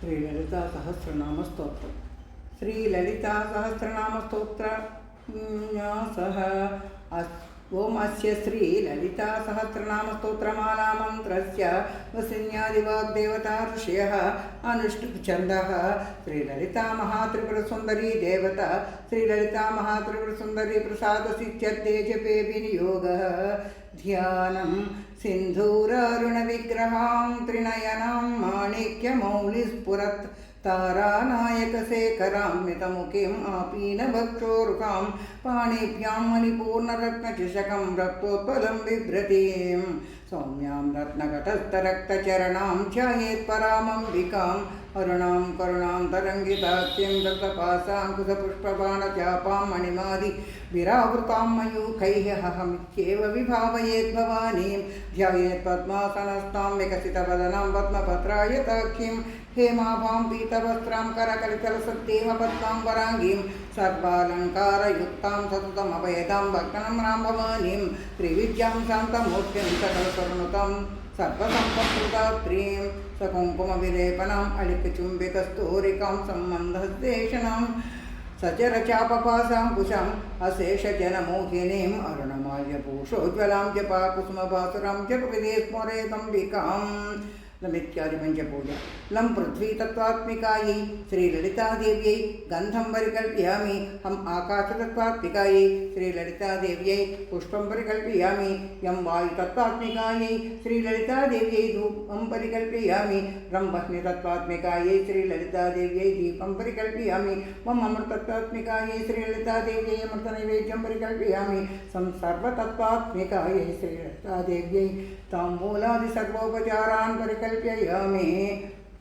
శ్రీలలితా సహస్రనామస్తోత్రం. శ్రీలలితా సహస్రనామస్తోత్ర న్యాసః ఓం అస్య శ్రీలలితా సహస్రనామస్తోత్రమాలా మంత్రస్య వసిన్యాదివాగ్దేవతా ఋషయః అనుష్ఠుప్ ఛందః. శ్రీలలితా మహాత్రిపురసుందరీ దేవత శ్రీలలితా మహాత్రిపురసుందరీ ప్రసాదసిత్యర్థే జపే వినియోగः. ధ్యానం सिन्धूरारुणविग्रहां त्रिनयनां माणिक्यमौलिस्फुरत् तारानायकशेखरां मितमुखीम् आपीनभक्षोरुकां पाणिभ्यां मणिपूर्णरत्नचषकं रक्तोत्पलं बिभ्रतीं सौम्यां रत्नघटस्थरक्तचरणां ध्यायेत् परामम्बिकाम् अरुणां करुणां तरङ्गिताख्यं दत्तपासां कुशपुष्पबाणचापां मणिमादि विरावृतां मयूखैः अहमित्येव विभावयेत् भवानीं ध्यायेत् पद्मासनस्तां विकसितवदनां पद्मपत्रायताख्यं हेमाभां पीतवस्त्रां करकलितलसत्तेव पद्माम्बराङ्गीं सर्वालङ्कारयुक्तां सततमभयदां भक्तनम्रां भवानीं त्रिविद्यां शान्तमूर्तिं सकलस्वर्णुतां सर्वसम्पत्कृतात्रीं सकुङ्कुमविलेपनाम् अलिकचुम्बिकस्तूरिकां सम्बन्धदेशनां सचरचापपाशाङ्कुशम् अशेषजनमोहिनीम् अरुणमाल्यभूषोज्ज्वलां जपाकुसुमभासुरां जपविधे स्मरेदम्बिकां नमित्यादि पंचपूजा. लं पृथ्वी तत्त्वात्मिकायै श्रीललितादेव्यै गन्धं परिकल्पयामि. हम आकाशतत्त्वात्मिकायै श्रीललितादेव्यै पुष्पं परिकल्पयामि. यं वायुतत्त्वात्मिकायै श्रीललितादेव्यै धूपं परिकल्पयामि. रं वह्नितत्त्वात्मिकायै श्रीललितादेव्यै दीपं परिकल्पयामि. वम् अमृतत्वात्मिकायै श्रीललितादेव्यै अमृतनैवेद्यं परिकल्पयामि. सं सर्वतत्त्वात्मिकायै श्रीललितादेव्यै ताम्बूलादि सर्वोपचारान् परिकल्पयामि.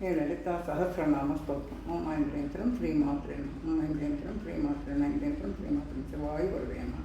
ललिता सहस्रनाम स्तोत्रम्. ओम ऐं ह्रीं श्रीं श्रीमात्रे नमः. ओम ऐं ह्रीं श्रीं श्रीमात्रे नमः. ऐं ह्रीं श्रीं श्रीमात्रे शिवाय नमः.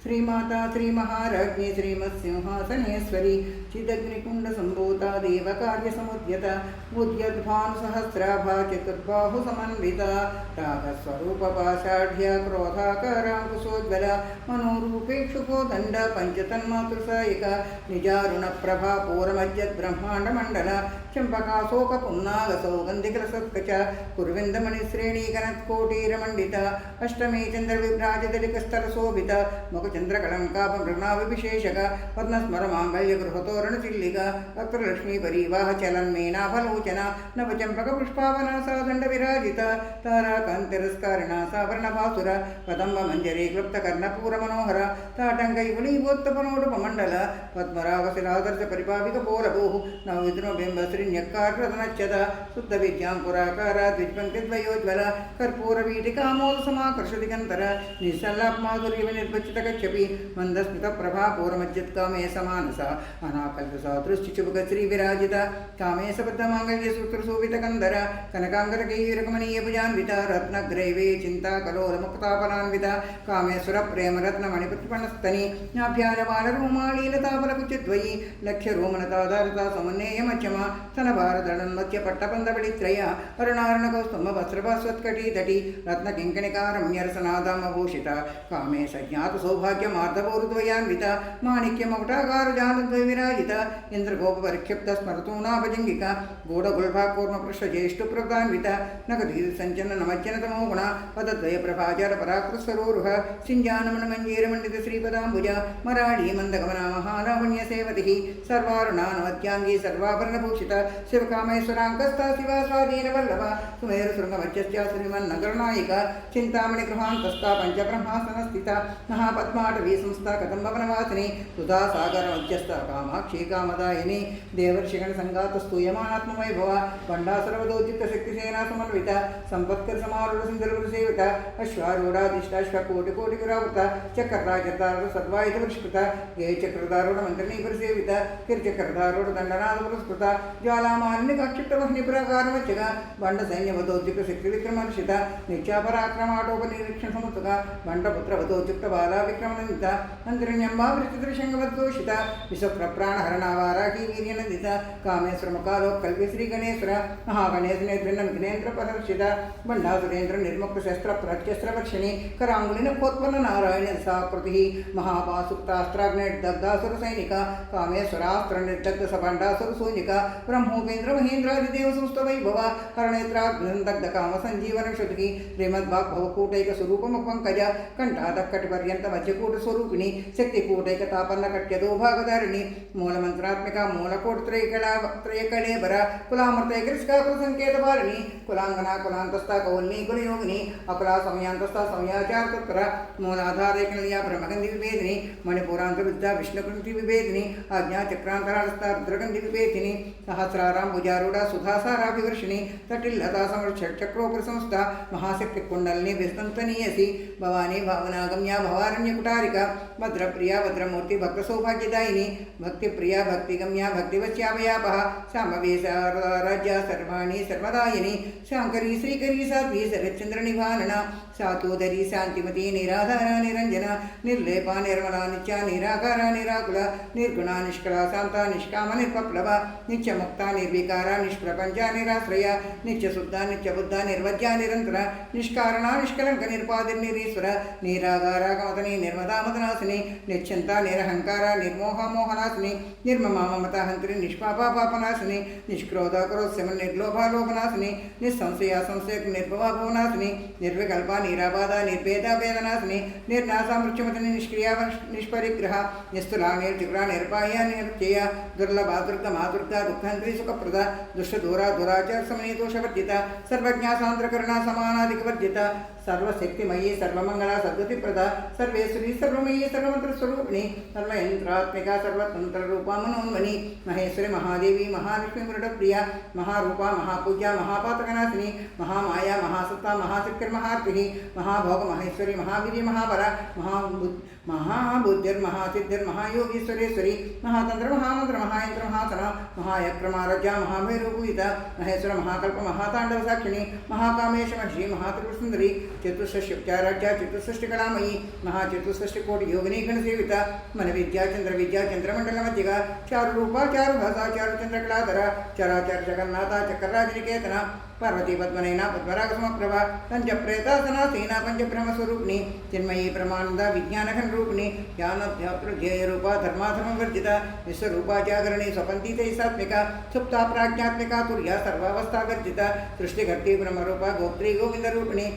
श्रीमाता श्रीमहाराज्ञी श्रीमत्सिंहासनेश्वरी चिदग्निकुण्डसम्भूता देवकार्यसमुद्यता उद्यद्भानुसहस्राभा चतुर्बाहुसमन्विता रागस्वरूपपाषाढ्या क्रोधाकाराङ्कुशोज्ज्वला मनोरूपेक्षुकोदण्ड पञ्चतन्मातृसायिका निजारुणप्रभा पूरमज्जद्ब्रह्माण्डमण्डला चम्पकाशोकपुन्नागसौगन्धिकरसत्कच कुर्विन्दमणिश्रेणीगणत्कोटीरमण्डिता अष्टमी चन्द्रविभ्राजदलिकस्तरशोभिता मुखचन्द्रकलङ्काभमृणाविशेषक पद्मस्मरमाङ्गल्यगृहतोरणचिल्लिका वक्त्रलक्ष्मीपरीवाहचलन्मेनाभलोचना नवचम्पकपुष्पावनासादण्डविराजिता ताराकान्तिरस्कारिणा सावरणभासुर कदम्बमञ्जरी क्लुप्तकर्णपूरमनोहर ताटङ्कयुगलीवोत्तपनोडुपमण्डल पद्मरागशिलादर्शपरिपाविकपोलभूः नवविद्रोबिम्बश्रीन्यक्कारतनच्छद शुद्धविद्याङ्कुराकार द्विपङ्क्तिद्वयोज्ज्वल कर्पूरवीटिकामोदसमाकर्षदिगन्तर निःसल्लाप्माधुर्यविनिर्वचितकच्छपि मन्दस्मितप्रभा पूर्वमज्जत्कामे समानसा अनाकल्पसादृश्चिचुबुकश्रीविराजित कामे सबद्धमाङ्गल्यसूत्रशोभितकन्धर कनकाङ्गदकैरकमनीयभुजान्विता रत्नग्रैवे चिन्ताकलोलमुक्तापलान्वित कामेश्वरप्रेमरत्नमणिपुष्पणस्तनि नाभ्यारबालरोमालीलताबलकुचिद्वयी लक्ष्यरोमनताधारिता समुन्नेयमध्यमा स्तनभारदळन्मध्यपट्टपन्दबलित्रय अरुणारुणकौस्तुम्भवस्त्रभास्वत्कटीतटी रत्नकिङ्कणिकारम्यरसनादामभूषिता कामे सज्ञातसौभाग्यमार्दवोरुद्वयान्विता माणिक्यमकुटागारजानुद्वयविराजिता इन्द्रगोपपरिक्षिप्तस्मरतूनाभजङ्गिका गूढगुल्फाकूर्मपृष्ठज्येष्ठप्रदान्विता नगधीरसञ्चन्ननमज्जनतमोगुणा पदद्वयप्रभाचारपराकृतस्वरूरुह सिञ्जानमणमञ्जीरमण्डितश्रीपदाम्बुजा मराळी मन्दगमना महालावण्यसेवतिः सर्वारुणानवत्याङ्गी सर्वाभरणभूषिता शिवकामेश्वराङ्कस्था शिवा स्वाधीनवल्लभ सुमेरुशृङ्गमध्यस्था श्रीमन्नगरनायिका चिन्तामणिगृहान्तस्था पञ्चब्रह्मासनस्थिता महापद्माटवी संस्था कदम्बवनवासिनी सुधा सागरमध्यस्था कामाक्षी कामदायिनी देवर्षिगणसङ्गातस्तूयमानात्मवैभव पण्डासर्वदोचित्तशक्तिसेना समन्विता सम्पत्करसमारूढसिन्धुलपुरसेविता अश्वारूढाधिष्ठाश्वकोटिकोटिविरावृता चक्रराजतारूढसद्वायुधपुरस्कृता गेयचक्रधारूढमण्डलीपुरसेविता किरचक्रधारूढदण्डनाथपुरस्कृता ज्वालामालिन्यकाक्षिप्तवह्निपुराकारवच्चगा बण्डसैन्यवदोद्युक्तशक्तिविक्रमर्षिता नित्यापराक्रमाटोपनिरीक्षण समुत्सुका बण्डपुत्रवदोद्युक्तबाला विक्रमनन्दिता मन्त्रिण्यम्बा वृत्तिदृशङ्गवद्घोषिता विश्वप्रप्राणहरणावाराही वीर्यनन्दिता वर्जित कामेश्वर मुखालोकल्पि श्री गणेश्वर महागणेश नेत्र विघ्नेन्द्र प्रदर्शित बंडासुरेन्द्र निर्मुक्त शस्त्र प्रत्यस्त्र वर्षिणी करांगुलिन खोत्पन्न नारायण साकृति महापासुक्तास्त्राग्निर्दग्धासुर सैनिक कामेश्वरास्त्र निर्दग्ध सबंडासुर सूनिक ब्रह्मोपेन्द्र महेन्द्रादिदेव सुस्त वैभव हरणेत्राग्निदग्ध काम संजीवन शुद्धि श्रीमद्भागवकूटैक स्वरूपम पंकज कंठादकटपर्यंत मध्यकूट स्वरूपिणी शक्तिकूटैक तापन्न कट्यदो भागधारिणी मूलमंत्रात्मिका मूलकोट त्रयकलेबर कुलामृतैकरिष्का कुलसंकेत वारिणी कुलांगना कुलांतस्था कौल्नी कुलयोगिनी अकुला समयांतस्था समयाचार तत्पर मूलाधारैकनिलया ब्रह्मगंधि विभेदिनी मणिपुरांत विद्या विष्णुकृति विभेदिनी आज्ञा चक्रांतरास्था रुद्रगंधि विभेदिनी सहस्राराम भुजारूढ़ सुधासाराभिवर्षिणी तटिल्लता समर्चक्रोपर संस्था महाशक्ति कुंडलिनी विस्तंतनीयसी भवानी भावनागम्या भवारण्य कुटारिका भद्रप्रिया भद्रमूर्ति भक्त सौभाग्यदायिनी भक्तिप्रिया भक्तिगम्या भक्तिवच्यापयापः शाम्भवी राज्या सर्वाणी सर्वदायिनी शांकरी श्रीकरी साध्वी शरच्चंद्र निभानना सातोदरी शांतिमती निराधारा निरंजना निर्लेपा निर्मला नित्या निराकारा निराकुला निर्गुणा निष्कला शांता निष्काम निर्पप्लवा नित्यमुक्ता निर्विकारा निष्प्रपंचा निराश्रया नित्यशुद्धा नित्यबुद्धा निर्वज्या निरंतरा निष्कारणा निष्कलंक निर्पादिर्निरीश्वर निरागारा कमतनी निर्मदा मदनासिनी निश्चिंता निरहंकारा निर्मोहा मोहनासिनी निर्ममा ममता हंत्री निष्पापा पापनाशिनी निष्क्रोधा क्रोधशमन निर्लोभा लोभनाशिनी निस्संशया संशय निर्भवा भवनाशिनी निर्विकल्पा निराबाधा निर्भेदा वेदनाशिनी निर्नाशा मृत्युमतिनी निष्क्रिया निष्परिग्रह निस्तुला निर्जिग्रा निर्पाया निर्त्यया दुर्लभा दुर्गमा दुर्गा दुःखहंत्री सुखप्रदा दुष्टदूरा दुराचार समनी दोषवर्जिता सर्वज्ञा सान्द्रकरुणा समानाधिकवर्जिता सर्वशक्तिमयी सर्वमंगला सद्गतिप्रदा सर्वेश्वरी सर्वमयी सर्वमंत्रस्वरूपिणी सर्वयंत्रात्मिका सर्वतंत्र रूपा मनोन्मणि महेश्वरी महादेवी महालक्ष्मी मृडप्रिया महारूपा महापूज्या महापातकनाशिनी महामाया महासत्ता महाशक्ति महार्ति महाभोग महेश्वरी महावीर्य महाबला महाबुद्धिर्महासिद्धिर्महायोगीश्वरेश्वरी महातंत्र महामंत्र महायंत्र महासना महायक्रमारज्या महाभैरवपूजिता महेश्वर महाकल्प महातांडव साक्षिणी महाकामेश श्री महात्रिपुरसुंदरी चतुष्षष्ट्याराज्या चतुष्षष्टिकलामयी महाचतुष्षष्टिकोटि योगिनी गणसेविता मन विद्या चंद्रमंडल मध्यगा चारुरूपा चारुभाषा चारुचंद्रकलाधरा चराचर जगन्नाथा चक्रराजनिकेतना पार्वती पद्मनयना पद्मराग समप्रभा पंचप्रेतासना सेना पंचब्रह्मस्वरूपिणी चिन्मयी प्रमानंदा विज्ञानघन रूपिणी ज्ञानध्यात्र ध्येय रूपा धर्माधर्मवर्जिता विश्वरूपा जागरणी स्वपंती तैसात्मिका सुप्ता प्राज्ञात्मिका तुर्या सर्वावस्था वर्जिता सृष्टिकर्ती ब्रह्मरूपा गोत्री गोविंद रूपिणी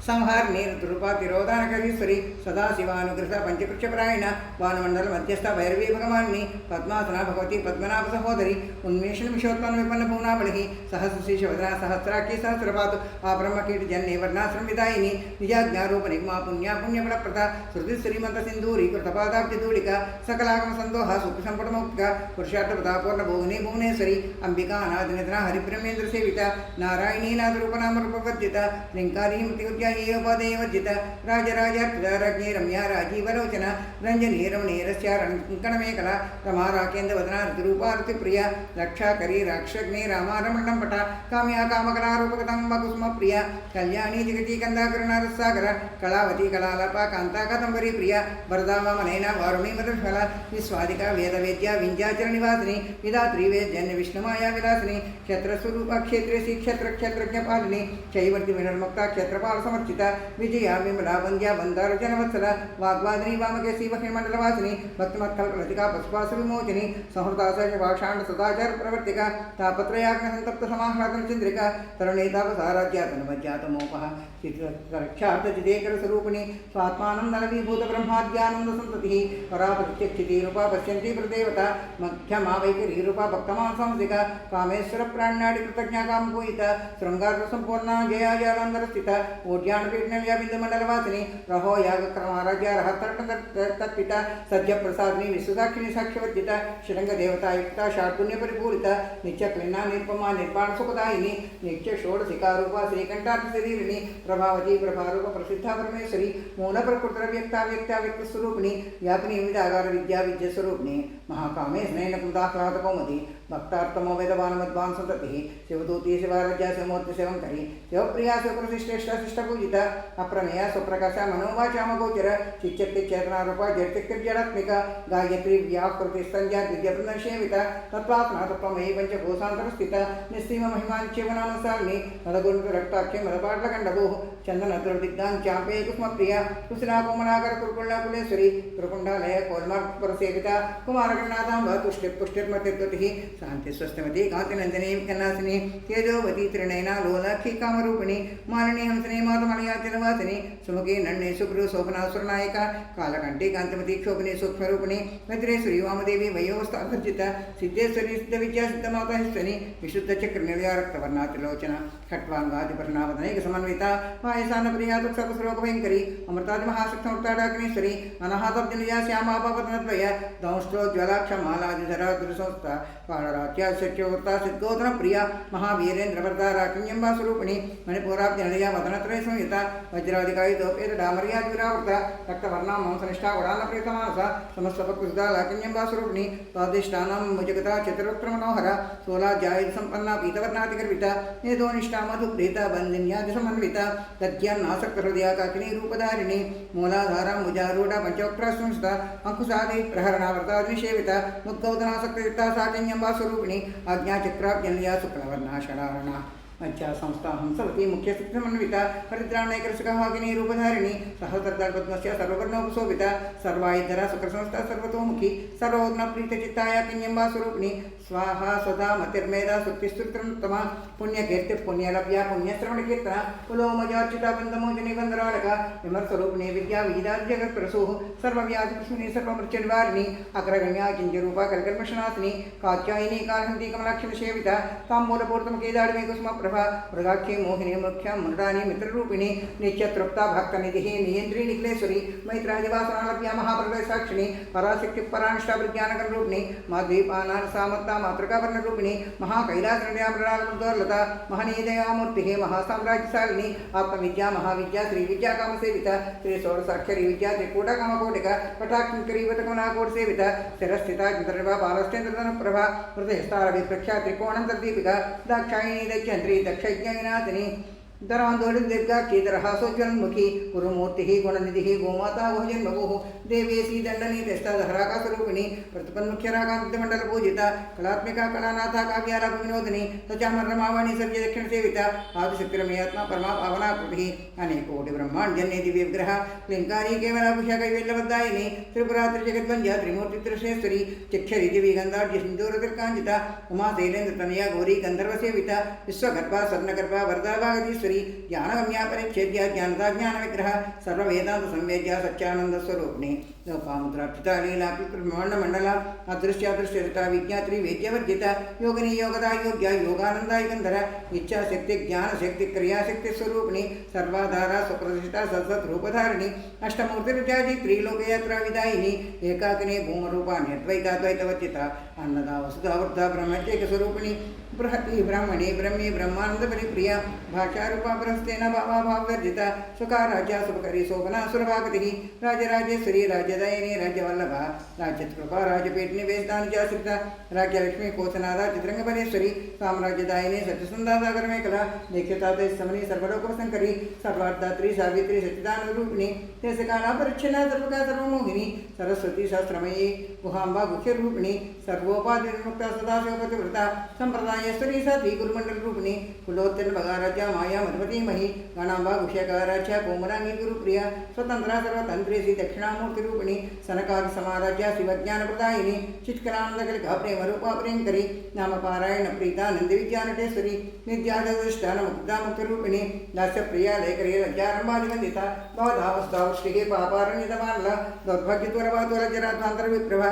संहारिणी रूपा तिरोधानकरीश्वरी सदाशिवानुगृह पंचकृष्यपरायण वानमंडल मध्यस्थ भैरवी भगवानी पद्मासना भगवती पद्मनाभ सहोदरी उन्मेषण विशोत्पन्न विपन्न भुवनाबलि सहस्रशीर्षवदना सहस्राक्षी सहस्रपातु आब्रह्मकीट जन्य वर्णाश्रम विदायिनी निजाज्ञारूप निगमा पुण्या पुण्यफलप्रदा श्रुति श्रीमंत सिंधूरी कृतपादाब्जधूलिका सकलागम संदोहा सुख संपुटमुक्तिका पुरुषार्थ प्रतापूर्ण भुवनी भुवनेश्वरी अंबिका अनादिनिधना हरिब्रह्मेन्द्र सेविता नारायणी नादरूपनाम रूपवर्जिता लिंकारी मृत्युज्ञा पदेवर्जित राजराजाज्ञे रम्या राजीवलोचन रंजनी रमणीरस्यारणकणमेकला रमा राकेन्द्रवदना ऋतुरूपारतिप्रिया रक्षाकरी राक्षग्ने रामारमण्डं पट काम्या कामकलारूपकदम्बकुसुमप्रिया कल्याणी जगती कन्दाकरुणारसागर कलावती कलालपा कान्ता कादम्बरी प्रिया वरदा वामनयना वारुणी मदर्फला विश्वादिका वेदवेद्या विंध्याचलनिवासिनी विधात्री वेद्यन्य विष्णुमाया विलासिनी क्षत्रस्वरूपा क्षेत्रेशी क्षत्रज्ञपालिनी शैवर्ति विनर्मुक्ता क्षत्रपाल समर्चिता विजया विमला वंद्या वंदार जनवत्सला वाग्वादिनी वामकेशी वह्निमंडलवासिनी भक्तिमत्कल्पलतिका पशुपाश विमोचनी संहृता भाषांड सदाचार प्रवर्तिका तापत्रयाग्न संतप्त समाह्लादन चंद्रिका तरुणेतापसाराज्यातनुमज्जातमोपः चित्ररक्षार्थजितेकर स्वरूपिणी स्वात्मानं नलवीभूत ब्रह्माद्यानंद संततिः परापतिक्षिति रूपा पश्यन्ति प्रदेवता मध्यमा वैखरी रूपा भक्तमान संसिका कामेश्वर प्राण्यादि कृतज्ञा कामपूजिता शृंगार संपूर्णा जया जालांधर स्थिता ओड्यानपीठनल्या बिंदुमंडलवासिनी रहो यागक्रमाराज्या रहतर्पिता सद्य प्रसादिनी विश्वदाक्षिणी साक्ष्यवर्जिता श्रृंग देवता युक्ता षाट्पुण्य परिपूरिता नित्यक्लिन्ना निर्पमा निर्वाण सुखदायिनी नित्य षोडशिका रूपा श्रीकंठार्थ शरीरिणी प्रभावती प्रभारूप प्रसिद्धा परमेश्वरी मूल प्रकृतर व्यक्ता व्यक्त स्वरूपिणी व्यापिनी विविधागार विद्या विद्या स्वरूपिणी महाकामे स्नैन कृताह्लाद कौमुदी भक्तार्थमो वेदवानमद्वान् सन्ततिः शिवदूती शिवाराज्या शिवमूर्ति शिवङ्करी शिवप्रिया शिवप्रतिष्ठेष्टा शिष्टपूजिता अप्रमेया सुप्रकाशा मनोवाचामगोचर चिच्चक्तिचेतनारूपा जडतिक्रिजडात्मिका गायत्री व्याकृति संज्ञा दिव्यवृन्दसेविता तत्त्वात्मा तत्त्वमयी पंचकोशान्तरस्थिता निस्सीम महिमाञ्चेवनामसालिनी मदगुरुरक्ताख्य मदपाटलकण्डभोः चन्दनद्रवदिग्धां चाम्पे कुसुमप्रिया कुशला कोमलाकर कुरुकुल्लाकुलेश्वरी कुरुकुण्डालय कोल्मार्गपुरसेविता कुमारगणनाथाम्ब तुष्टिर्पुष्टिर्मतिर्गतिः शान्ति स्वस्तिमती कान्तिनन्दिनी कन्नासिनी तेजोवती त्रिनयना लोलाक्षी कामरूपिणी मालिनी हंसिनी मातमलयातिनवासिनी सुमुखी नन्नी सुब्रु शोभना सुरनायिका कालकंठी कांतिमती क्षोभनी सूक्ष्मरूपिणी भद्रेश्वरी वामदेवी वयोवस्थाभर्जिता सिद्धेश्वरी सिद्धविद्या सिद्धमाताश्वनी विशुद्ध चक्र निर्या रक्तवर्णा त्रिलोचना खट्वांगादिपर्णावदनैक समन्विता वायसानप्रिया तुक्सपश्लोकभयङ्करी अमृतादि महाशक्तमृताडाग्नेश्वरी अनाहतब्जनिजा श्यामा पापतनद्वय दंष्ट्रोज्ज्वलाक्षमालादिधरा दुर्संस्था कालरात्या सच्योत्ता सिद्धोधन प्रिया महावीरेन्द्रवर्धा राकिण्यम्बा स्वरूपिणी मणिपुराब्जनिलया वदनत्रय संयुता वज्रादिकायुधोपेत डामर्यादिविरावृता रक्तवर्णा मांसनिष्ठा वडान्नप्रियतमानसा समस्तपक्वसुधा लाकिण्यम्बा स्वरूपिणी स्वादिष्टानां मुजगता चतुरक्रमनोहरा सोलाध्यायुधसम्पन्ना पीतवर्णादिगर्विता मेधोनिष्ठा मधुप्रीता बन्दिन्यादिसमन्विता तद्यान्नासक्तहृदया काकिनी रूपधारिणी मूलाधारा मुजारूढा पंचवक्त्रसंस्था अंकुशादि प्रहरणावर्तादिनिषेविता मुद्गौतनासक्तयुक्ता साकिन्यम्बा स्वरूपिणी आज्ञाचक्राब्जनिलया शुक्लवर्णा षडारणा मज्जा संस्था हंसवती मुख्य समन्विता हरिद्राणयकर्षकहागिनी रूपधारिणी सहस्रदर्पद्मस्य सर्ववर्णोपशोभिता सर्वायुधरा शुक्रसंस्था सर्वतोमुखी सर्वोग्नप्रीतचित्ताया किन्यम्बा स्वरूपिणी स्वाहा सदा मतिर्मेधा सुक्तिस्तुत्तमा पुण्यकीर्ति पुण्यलभ्या पुण्यश्रवणकीर्तना कुलोमजार्चिता बन्धमोजनी बन्धरालका विमर्शरूपिणी विद्या विहिताजगत्प्रसूः सर्वव्याधिकृष्मिणी सर्वमृत्यनिवारिणी अग्रगण्या किञ्जरूपा कल्कल्मषनाशिनी कात्यायिनी कालहन्ती कमलाक्षिणसेविता ताम्बूलपूर्तमुखेदाडिमे कुसुम मृगाक्षी मोहिनी मुख्या मृडानी मित्ररूपिणी नित्यतृप्ता भक्तनिधि नियंत्री निखिलेश्वरी मैत्रादिवासनालभ्या महाप्रलय साक्षिणी पराशक्ति परानिष्ठा विज्ञानकरूपिणी माद्वीपानासामत्ता मातृकावर्णरूपिणी महाकैलासनृलता महनीदयामूर्ति महासाम्राज्यशालिनी आत्मविद्या महाविद्या श्री विद्या कामसेविता श्री षोडशाक्षरी विद्या त्रिकूटा कामकोटिका कटाक्षरी वतकमनाकोट सेविता स्थिरस्थिता बालस्टेन्द्रप्रभा हृदयस्तारभिप्रख्या त्रिकोणंतर्दीपिका दाक्षायिणी दैत्यंत्री दक्षयज्ञविनाशिनी दरांदोलित दीर्घाक्षी दरहासोज्वलमुखी गुरुमूर्ति गुणनिधि गोमाता भोजन्मगुः देवेशी दंडनी तेष्टाधराका स्वरूपिणी प्रतिपन्मुख्यराकांतिमंडल पूजिता कलात्मिका कलानाथा काव्यालाभ विनोदिनी सचामर्रमावाणी सर्व दक्षिण सेविता आदिशक्तिरमयात्मा परमा पावना कृति अनेकोटि ब्रह्मांड जन्य दिव्य विग्रह क्लिंकारी केवलाभूषा कैवल्यवद्दायिनी त्रिपुरा त्रिजगद्वंद्या त्रिमूर्ति त्रिश्रेश्वरी चिक्षरी दिवी गंधाढ्य सिंधूरतिर्कांचिता उमा शैलेन्द्र तनया गौरी गंधर्व सेविता विश्वगर्भा स्वर्णगर्भा वरदाभागधीश्वरी ज्ञानगम्या परिच्छेद्या ज्ञानदा ज्ञान विग्रह सर्ववेदांत संवेद्या सच्चानंद स्वरूपिणी लोपामुद्राक्षिता लीला ब्रह्मांड मंडला अदृश्यादृश्यता विज्ञात्री वेद्यवर्जिता योगिनी योगदा योग्या योगानंदा युगंधर इच्छा शक्ति ज्ञान शक्ति क्रियाशक्ति स्वरूपिणी सर्वाधारा सुप्रतिष्ठा सत्सत रूपधारिणी अष्टमूर्तिरित्यादि त्रिलोकयात्रा विदायिनी एकाकिनी भूमरूपा निर्द्वैताद्वैतवर्जिता अन्नदा वसुधा वृद्धा ब्रह्मचैक स्वरूपिणी बृहती ब्राह्मणी ब्रह्मी ब्रह्मानंद परिप्रिया भाषारूपा बृहस्तेन भावाभाववर्जिता सुखाराज्या सुभकरी शोभना सुरभागतिः राजराजेश्वरी राज्यदायिनी राज्यवल्लभा राज्यकृपा राजपीठनिवेशदानुजाश्रिता राज्यलक्ष्मी कोसनादा चित्रंगपरेश्वरी साम्राज्यदायिनी सत्यसुंदासागरमेखला दीक्षिता समनी सर्वलोकशंकरी सर्वार्धात्री सावित्री सच्चिदानरूपिणी देशकाला परिच्छिन्ना सर्वका सर्वमोहिनी सरस्वती शास्त्रमयी गुहाम्बा गुह्यरूपिणी सर्वोपाधिर्मुक्ता सदाशिवपतिव्रता संप्रदायेश्वरी साध्वी गुरुमंडल रूपिणी कुलोत्तीर्ण भगाराज्या माया मधुमती मही गणांबा गुह्यकाराच्या कोमलांगी गुरुप्रिया स्वतंत्रा सर्वतंत्रेसी दक्षिणामूर्ति रूपिणी सनकादि समाराज्या शिवज्ञानप्रदायिनी चित्कलानंदकलिका प्रेमरूपा प्रियंकरी नामपारायण प्रीता नंदविद्यानटेश्वरी नित्यादुष्टानमुक्तामुक्तिरूपिणी दास्यप्रिया लेकरी लज्जारंभादिवंदिता भवदावस्थावृष्टिः पापारण्यतमानला दौर्भाग्यत्वरवातुरजराध्वान्तरविप्रभा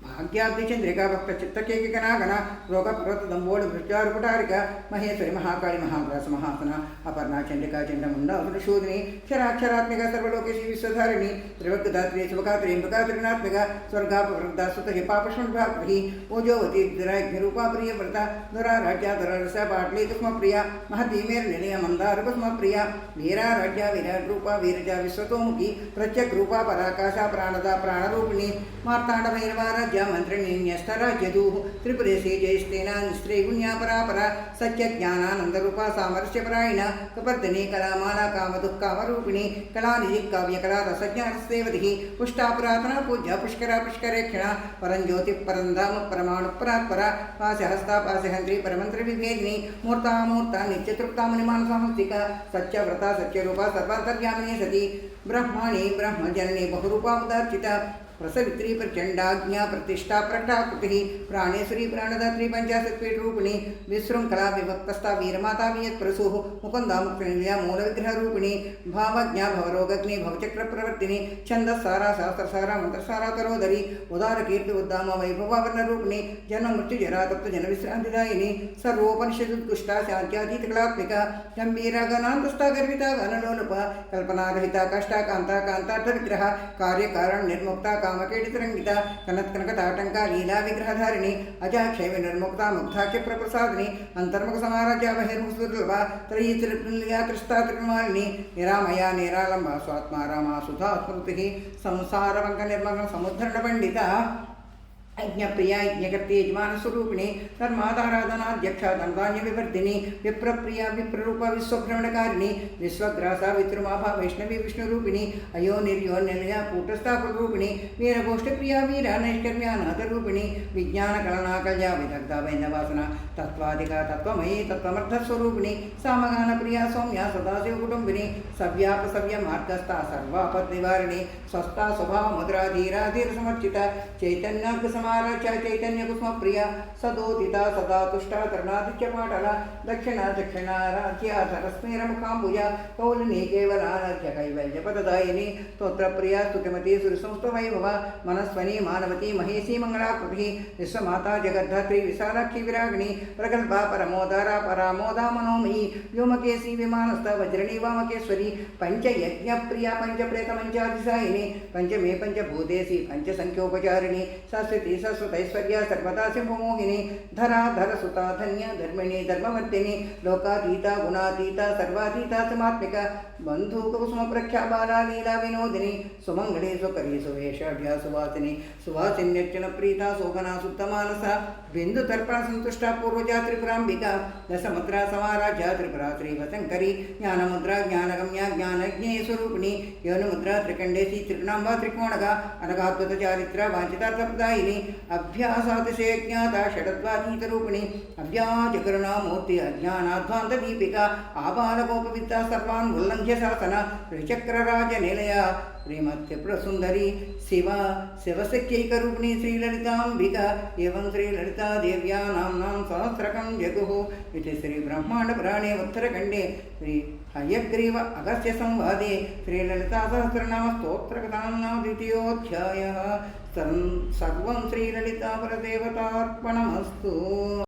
भाग्याब्धिचंद्रिका भक्त चित्तकेकनागना रोगप्रतदंबोड भृत्यारुपटारिका महेश्वरी महाकाली महाग्रास महासना अपर्णा चंडिका चंडमुंडा सुरशोधिनी क्षराक्षरात्मिका सर्वलोकेशी विश्वधारिणी त्रिवग्धात्री शुभकात्री त्रिनात्मिका स्वर्गापवृद्धा सुतहि पापष्मभाग्रही ओजोवती दुराग्निरूपा प्रियव्रता दुराराज्या दुररसा पाटली कुस्मप्रिया महधीमेर निलय मंदार कुस्मप्रिया वीरा राज्या विराट रूपा वीरजा विश्वतोमुखी प्रत्यक रूपा पराकाशा प्राणदा प्राणरूपिणी मार्तांड भैरवा राज्या मंत्रिणी न्यस्तराज्यदूः त्रिपुरेशे जयस्तेना निस्त्रैगुण्या परापरा सत्यज्ञानानन्दरूपा सामरस्यपरायण कपर्दिनी कलामाला कामदुःखावरूपिणी कलानिधि काव्यकला रसज्ञानस्देवतिः पुष्टा पुरातना पूज्या पुष्करा पुष्करेक्षणा परञ्ज्योतिः परन्धाम परमाणुपरात्परा पाशहस्ता पाशहन्त्री परमन्त्रविभेदिनी मूर्ता मूर्ता नित्यतृप्ता मुनिमानसाहस्तिका सत्यव्रता सत्यरूपा सर्वान्तर्यामिनी सती ब्रह्माणि ब्रह्मजननी बहुरूपा उदार्चिता प्रसवित्री प्रचंडाज्ञा प्रतिष्ठा प्रकटाकृति प्राणेश्वरी प्राणदात्री पंचाशत्पीठरूपिणी विशृंखला विभक्तस्था वीरमाता वियत्प्रसूः मुकुंदा मुक्तिनिलया मूलविग्रहरूपिणी भावज्ञा भवरोगग्नि भवचक्र प्रवर्तिनी छंदस्सारा शास्त्रसारा मंत्रसारा तरोदरी उदारकीर्ति उद्दाम वैभवावर्णरूपिणी जन्म मृत्युजरा तप्त जनविश्रांतिदायिनी सर्वोपनिषदुत्कृष्टा शांत्यातीतकलात्मिका गंभीरा गणान्तस्था गर्विता गणलोलुपा कल्पनारहिता काष्ठा कांता कांतार्थविग्रह कार्यकारण निर्मुक्ता कामकेडितरंगिता कनत्कनकताटंका लीला विग्रहधारिणी अजाक्षय विनिर्मुक्ता मुग्धाख्य प्रप्रसादिनी अंतर्मुख समाराज्या बहिर्मुखदुर्लभा त्रयीतिलिया कृष्टा त्रिकुमारिणी निरामया निरालंबा स्वात्मा रामा सुधा स्मृतिः संसारवंक निर्मग्न समुद्धरण पंडिता यज्ञप्रिया यज्ञकर्ती यजमानस्वरूपिणी धर्मादाराधनाध्यक्षा धनधान्य विवर्धिनी विप्रप्रिया विप्ररूपा विश्वभ्रमणकारिणी विश्वग्रासा विद्रुमाभा वैष्णवी विष्णुरूपिणी अयो निर्यो निलया कूटस्था कुलरूपिणी वीरगोष्ठप्रिया वीरा नैष्कर्म्यानाथरूपिणी विज्ञानकलनाकल्या विदग्धा वैन्दवासना तत्त्वाधिका तत्त्वमयी तत्त्वमर्थस्वरूपिणी सामगानप्रिया सौम्या सदाशिवकुटुम्बिनी सव्यापसव्य मार्गस्था सर्वापद्निवारिणी स्वस्था स्वभावमुद्रा धीराधीरसमर्चिता चैतन्यार्घसमा चैतन्य कुसुम प्रिया सदोदिता सदा तुष्टा तरुणादित्य पाटला दक्षिणा दक्षिणाराध्या सरस्मेर मुखांबुजा कौलिनी केवलाराध्य कैवल्य पददायिनी स्तोत्र प्रिया स्तुतिमती सुरसंस्तवैभव मनस्वनी मानवती महेशी मंगलाकृति विश्वमाता जगद्धात्री विशालाक्षी विरागिणी प्रगल्भा परमोदारा परामोदा मनोमयी व्योमकेशी विमानस्थ वज्रणी वामकेश्वरी पंचयज्ञ प्रिया पंचप्रेतमंचाधिसायिनी पंचमे पंचभूतेशी पंचसंख्योपचारिणी शाश्वती सरस्वतैश्वर्या सर्वदा सिंहमोहिनी धरा धरसुता धन्य धर्मिणी धर्मवर्तिनी लोकातीता गुणातीता सर्वातीता समात्मिका बंधुकुसुम प्रख्या बाला लीला विनोदिनी सुमंगली सुकरी सुवेशाढ्या सुवासिनी सुवासिन्यर्चन प्रीता शोभना सुप्तमानसा बिंदु तर्पण संतुष्टा पूर्वजा त्रिपुरांबिका दशमुद्रा समाराज्या त्रिपुरा श्रीवशंकरी ज्ञानमुद्रा ज्ञानगम्या ज्ञानज्ञे स्वरूपिणी योनिमुद्रा त्रिकंडेशी त्रिगुणांबा त्रिकोणगा अनगाद्भुत चारित्रा वांछितार्थप्रदायिनी अभ्यासातिशय ज्ञाता षडद्वातीतरूपिणी अव्याजकरुणामूर्ति अज्ञानाध्वान्तदीपिका आबालगोपविद्या सर्वान् उल्लङ्घ्य शासना त्रिचक्रराजनिलया श्रीमत्त्रिपुरसुन्दरी शिवा शिवशक्यैकरूपिणी श्रीललिताम्बिका एवं श्रीललिता देव्या नाम्नां सहस्रकं जगुः इति श्रीब्रह्माण्डपुराणे उत्तरखण्डे श्री हयग्रीव अगस्त्य संवादे श्रीललितासहस्रनामस्तोत्रकथां नाम द्वितीयोऽध्यायः सर्वं श्रीललितापरदेवतार्पणमस्तु।